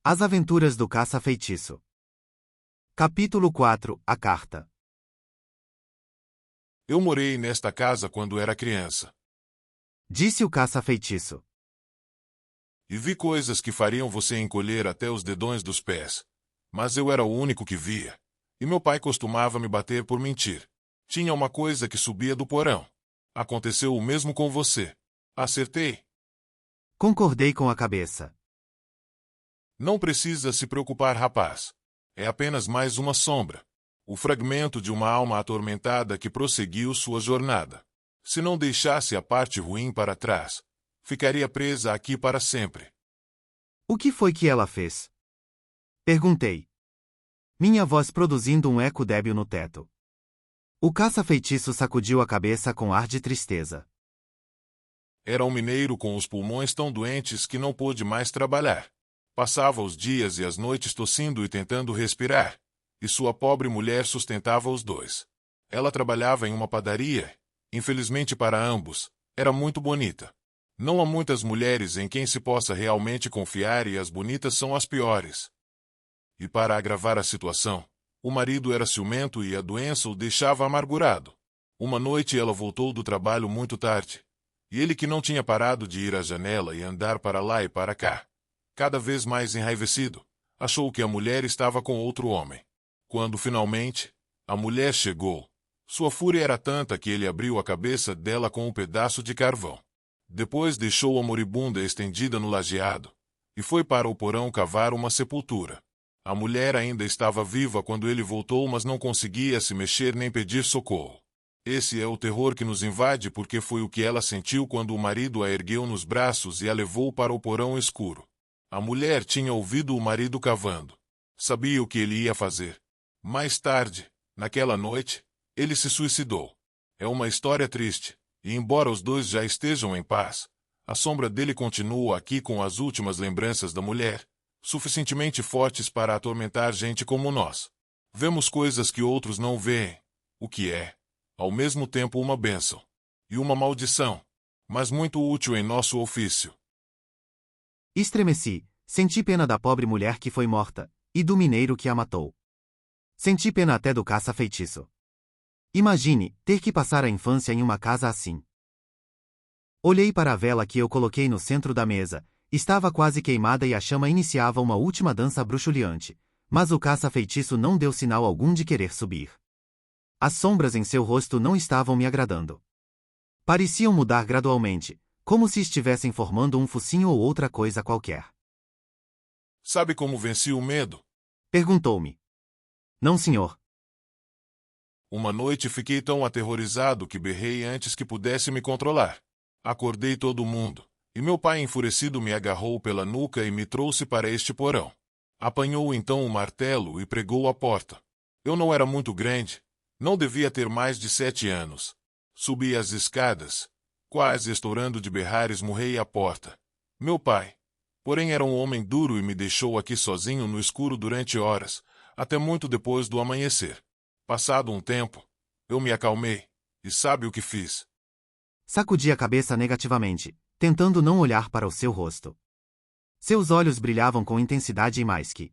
As aventuras do caça-feitiço. Capítulo 4. A carta. Eu morei nesta casa quando era criança. Disse o caça-feitiço. E vi coisas que fariam você encolher até os dedões dos pés. Mas eu era o único que via. E meu pai costumava me bater por mentir. Tinha uma coisa que subia do porão. Aconteceu o mesmo com você. Acertei? Concordei com a cabeça. Não precisa se preocupar, rapaz. É apenas mais uma sombra. O fragmento de uma alma atormentada que prosseguiu sua jornada. Se não deixasse a parte ruim para trás, ficaria presa aqui para sempre. O que foi que ela fez? Perguntei. Minha voz produzindo um eco débil no teto. O caça-feitiço sacudiu a cabeça com ar de tristeza. Era um mineiro com os pulmões tão doentes que não pôde mais trabalhar. Passava os dias e as noites tossindo e tentando respirar, e sua pobre mulher sustentava os dois. Ela trabalhava em uma padaria, infelizmente para ambos, era muito bonita. Não há muitas mulheres em quem se possa realmente confiar e as bonitas são as piores. E para agravar a situação, o marido era ciumento e a doença o deixava amargurado. Uma noite ela voltou do trabalho muito tarde, e ele que não tinha parado de ir à janela e andar para lá e para cá, cada vez mais enraivecido, achou que a mulher estava com outro homem. Quando, finalmente, a mulher chegou, sua fúria era tanta que ele abriu a cabeça dela com um pedaço de carvão. Depois deixou a moribunda estendida no lajeado, e foi para o porão cavar uma sepultura. A mulher ainda estava viva quando ele voltou, mas não conseguia se mexer nem pedir socorro. Esse é o terror que nos invade porque foi o que ela sentiu quando o marido a ergueu nos braços e a levou para o porão escuro. A mulher tinha ouvido o marido cavando. Sabia o que ele ia fazer. Mais tarde, naquela noite, ele se suicidou. É uma história triste, e embora os dois já estejam em paz, a sombra dele continua aqui com as últimas lembranças da mulher, suficientemente fortes para atormentar gente como nós. Vemos coisas que outros não veem, o que é, ao mesmo tempo, uma bênção e uma maldição, mas muito útil em nosso ofício. Estremeci, senti pena da pobre mulher que foi morta, e do mineiro que a matou. Senti pena até do caça-feitiço. Imagine, ter que passar a infância em uma casa assim. Olhei para a vela que eu coloquei no centro da mesa, estava quase queimada e a chama iniciava uma última dança bruxuleante, mas o caça-feitiço não deu sinal algum de querer subir. As sombras em seu rosto não estavam me agradando. Pareciam mudar gradualmente, como se estivessem formando um focinho ou outra coisa qualquer. Sabe como venci o medo? Perguntou-me. Não, senhor. Uma noite fiquei tão aterrorizado que berrei antes que pudesse me controlar. Acordei todo mundo, e meu pai enfurecido me agarrou pela nuca e me trouxe para este porão. Apanhou então o martelo e pregou a porta. Eu não era muito grande, não devia ter mais de 7 anos. Subi as escadas, quase estourando de berrar, esmurrei a porta. Meu pai, porém, era um homem duro e me deixou aqui sozinho no escuro durante horas, até muito depois do amanhecer. Passado um tempo, eu me acalmei, e sabe o que fiz? Sacudi a cabeça negativamente, tentando não olhar para o seu rosto. Seus olhos brilhavam com intensidade e mais que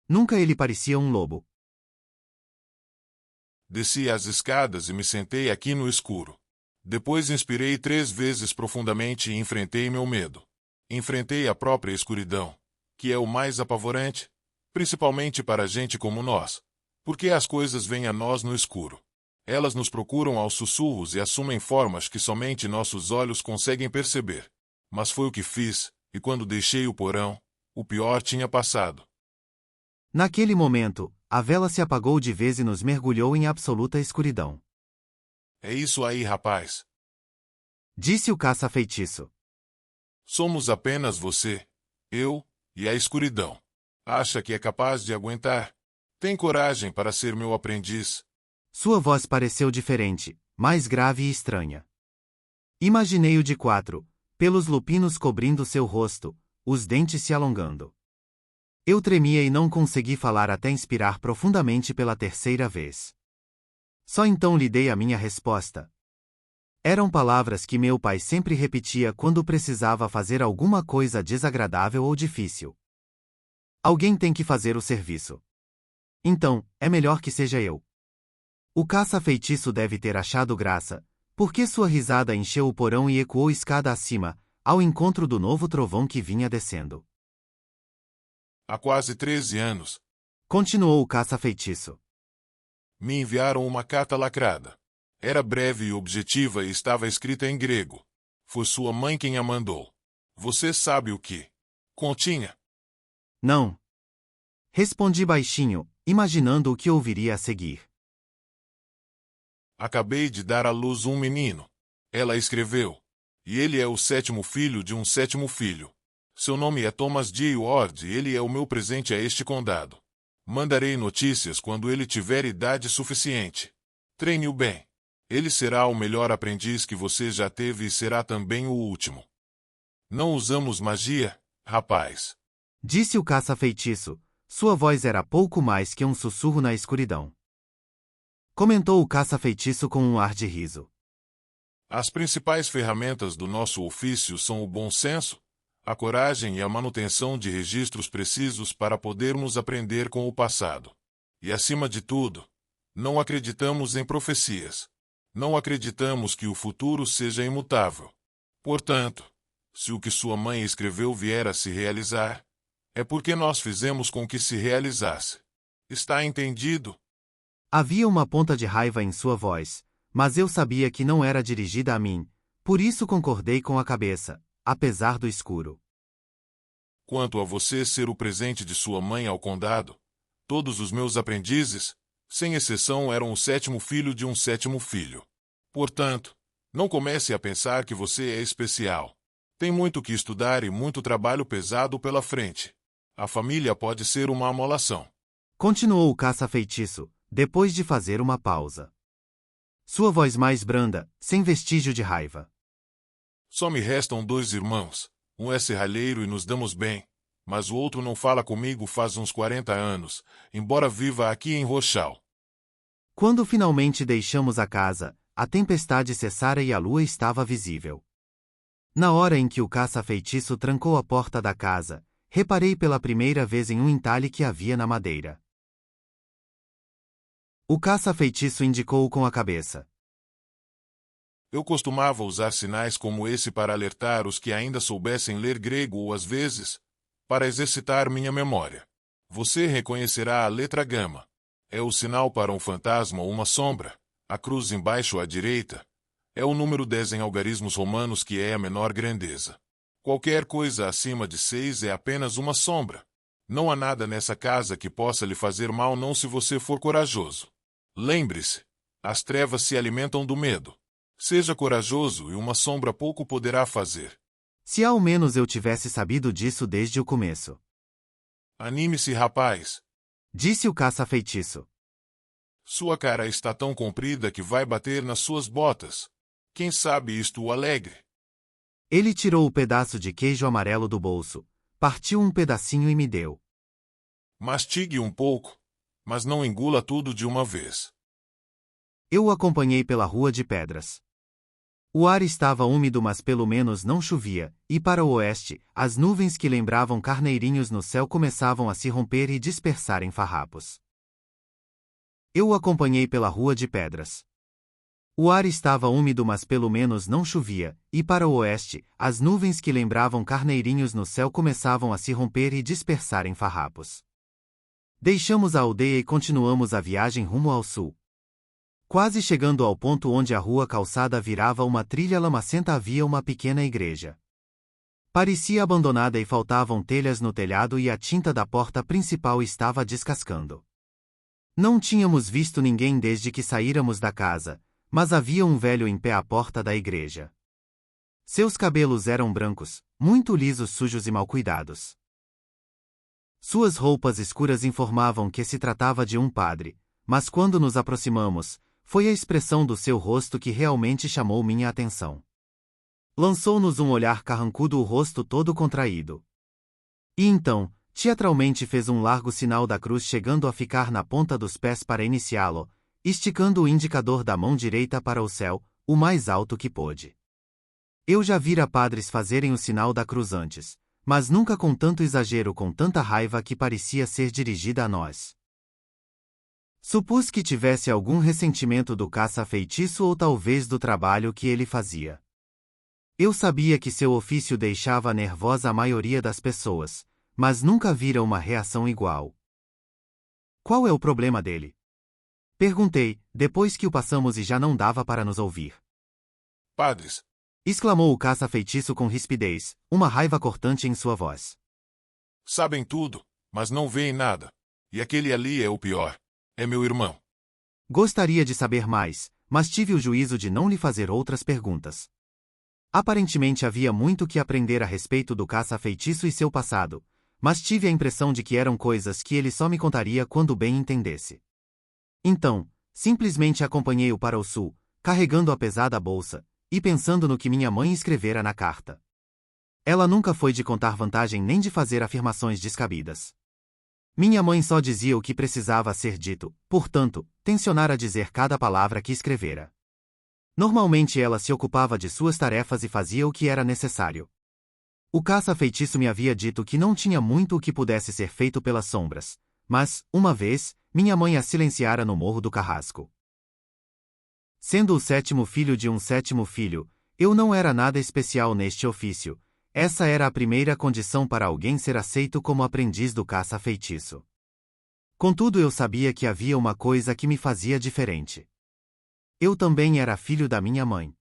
nunca ele parecia um lobo. Desci as escadas e me sentei aqui no escuro. Depois inspirei 3 vezes profundamente e enfrentei meu medo. Enfrentei a própria escuridão, que é o mais apavorante, principalmente para gente como nós, porque as coisas vêm a nós no escuro. Elas nos procuram aos sussurros e assumem formas que somente nossos olhos conseguem perceber. Mas foi o que fiz, e quando deixei o porão, o pior tinha passado. Naquele momento, a vela se apagou de vez e nos mergulhou em absoluta escuridão. É isso aí, rapaz. Disse o caça-feitiço. Somos apenas você, eu e a escuridão. Acha que é capaz de aguentar? Tem coragem para ser meu aprendiz? Sua voz pareceu diferente, mais grave e estranha. Imaginei-o de 4, pelos lupinos cobrindo seu rosto, os dentes se alongando. Eu tremia e não consegui falar até inspirar profundamente pela 3ª vez. Só então lhe dei a minha resposta. Eram palavras que meu pai sempre repetia quando precisava fazer alguma coisa desagradável ou difícil. Alguém tem que fazer o serviço. Então, é melhor que seja eu. O caça-feitiço deve ter achado graça, porque sua risada encheu o porão e ecoou escada acima, ao encontro do novo trovão que vinha descendo. Há quase 13 anos, Continuou o caça-feitiço. me enviaram uma carta lacrada. Era breve e objetiva e estava escrita em grego. Foi sua mãe quem a mandou. Você sabe o que continha? Não. Respondi baixinho, imaginando o que ouviria a seguir. Acabei de dar à luz um menino. Ela escreveu. E ele é o 7º filho de um 7º filho. Seu nome é Thomas J. Ward e ele é o meu presente a este condado. Mandarei notícias quando ele tiver idade suficiente. Treine-o bem. Ele será o melhor aprendiz que você já teve e será também o último. Não usamos magia, rapaz. Disse o caça-feitiço. Sua voz era pouco mais que um sussurro na escuridão. Comentou o caça-feitiço com um ar de riso. As principais ferramentas do nosso ofício são o bom senso, a coragem e a manutenção de registros precisos para podermos aprender com o passado. E acima de tudo, não acreditamos em profecias. Não acreditamos que o futuro seja imutável. Portanto, se o que sua mãe escreveu vier a se realizar, é porque nós fizemos com que se realizasse. Está entendido? Havia uma ponta de raiva em sua voz, mas eu sabia que não era dirigida a mim, por isso concordei com a cabeça, apesar do escuro. Quanto a você ser o presente de sua mãe ao condado, todos os meus aprendizes, sem exceção, eram o 7º filho de um 7º filho. Portanto, não comece a pensar que você é especial. Tem muito que estudar e muito trabalho pesado pela frente. A família pode ser uma amolação. Continuou o caça-feitiço, depois de fazer uma pausa. Sua voz mais branda, sem vestígio de raiva. Só me restam 2 irmãos. Um é serralheiro e nos damos bem, mas o outro não fala comigo faz uns 40 anos, embora viva aqui em Rochal. Quando finalmente deixamos a casa, a tempestade cessara e a lua estava visível. Na hora em que o caça-feitiço trancou a porta da casa, reparei pela primeira vez em um entalhe que havia na madeira. O caça-feitiço indicou com a cabeça. Eu costumava usar sinais como esse para alertar os que ainda soubessem ler grego ou, às vezes, para exercitar minha memória. Você reconhecerá a letra gama. É o sinal para um fantasma ou uma sombra. A cruz embaixo à direita é o número 10 em algarismos romanos, que é a menor grandeza. Qualquer coisa acima de 6 é apenas uma sombra. Não há nada nessa casa que possa lhe fazer mal, não se você for corajoso. Lembre-se, as trevas se alimentam do medo. Seja corajoso e uma sombra pouco poderá fazer. Se ao menos eu tivesse sabido disso desde o começo. Anime-se, rapaz. Disse o caça-feitiço. Sua cara está tão comprida que vai bater nas suas botas. Quem sabe isto o alegre? Ele tirou o pedaço de queijo amarelo do bolso, partiu um pedacinho e me deu. Mastigue um pouco, mas não engula tudo de uma vez. Eu o acompanhei pela rua de pedras. O ar estava úmido, mas pelo menos não chovia, e para o oeste, as nuvens que lembravam carneirinhos no céu começavam a se romper e dispersar em farrapos. Eu o acompanhei pela rua de pedras. O ar estava úmido, mas pelo menos não chovia, e para o oeste, as nuvens que lembravam carneirinhos no céu começavam a se romper e dispersar em farrapos. Deixamos a aldeia e continuamos a viagem rumo ao sul. Quase chegando ao ponto onde a rua calçada virava uma trilha lamacenta, havia uma pequena igreja. Parecia abandonada e faltavam telhas no telhado e a tinta da porta principal estava descascando. Não tínhamos visto ninguém desde que saíramos da casa, mas havia um velho em pé à porta da igreja. Seus cabelos eram brancos, muito lisos, sujos e mal cuidados. Suas roupas escuras informavam que se tratava de um padre, mas quando nos aproximamos, foi a expressão do seu rosto que realmente chamou minha atenção. Lançou-nos um olhar carrancudo, o rosto todo contraído. E então, teatralmente fez um largo sinal da cruz, chegando a ficar na ponta dos pés para iniciá-lo, esticando o indicador da mão direita para o céu, o mais alto que pôde. Eu já vira padres fazerem o sinal da cruz antes, mas nunca com tanto exagero, com tanta raiva que parecia ser dirigida a nós. Supus que tivesse algum ressentimento do caça-feitiço ou talvez do trabalho que ele fazia. Eu sabia que seu ofício deixava nervosa a maioria das pessoas, mas nunca vira uma reação igual. Qual é o problema dele? Perguntei, depois que o passamos e já não dava para nos ouvir. Padres! Exclamou o caça-feitiço com rispidez, uma raiva cortante em sua voz. Sabem tudo, mas não veem nada. E aquele ali é o pior. É meu irmão. Gostaria de saber mais, mas tive o juízo de não lhe fazer outras perguntas. Aparentemente havia muito que aprender a respeito do caça-feitiço e seu passado, mas tive a impressão de que eram coisas que ele só me contaria quando bem entendesse. Então, simplesmente acompanhei-o para o sul, carregando a pesada bolsa, e pensando no que minha mãe escrevera na carta. Ela nunca foi de contar vantagem nem de fazer afirmações descabidas. Minha mãe só dizia o que precisava ser dito, portanto, tencionara dizer cada palavra que escrevera. Normalmente ela se ocupava de suas tarefas e fazia o que era necessário. O caça-feitiço me havia dito que não tinha muito o que pudesse ser feito pelas sombras, mas, uma vez, minha mãe a silenciara no Morro do Carrasco. Sendo o sétimo filho de um sétimo filho, eu não era nada especial neste ofício. Essa era a primeira condição para alguém ser aceito como aprendiz do caça-feitiço. Contudo, eu sabia que havia uma coisa que me fazia diferente. Eu também era filho da minha mãe.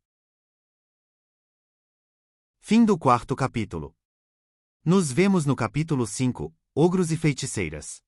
Fim do 4º capítulo. Nos vemos no capítulo 5, Ogros e Feiticeiras.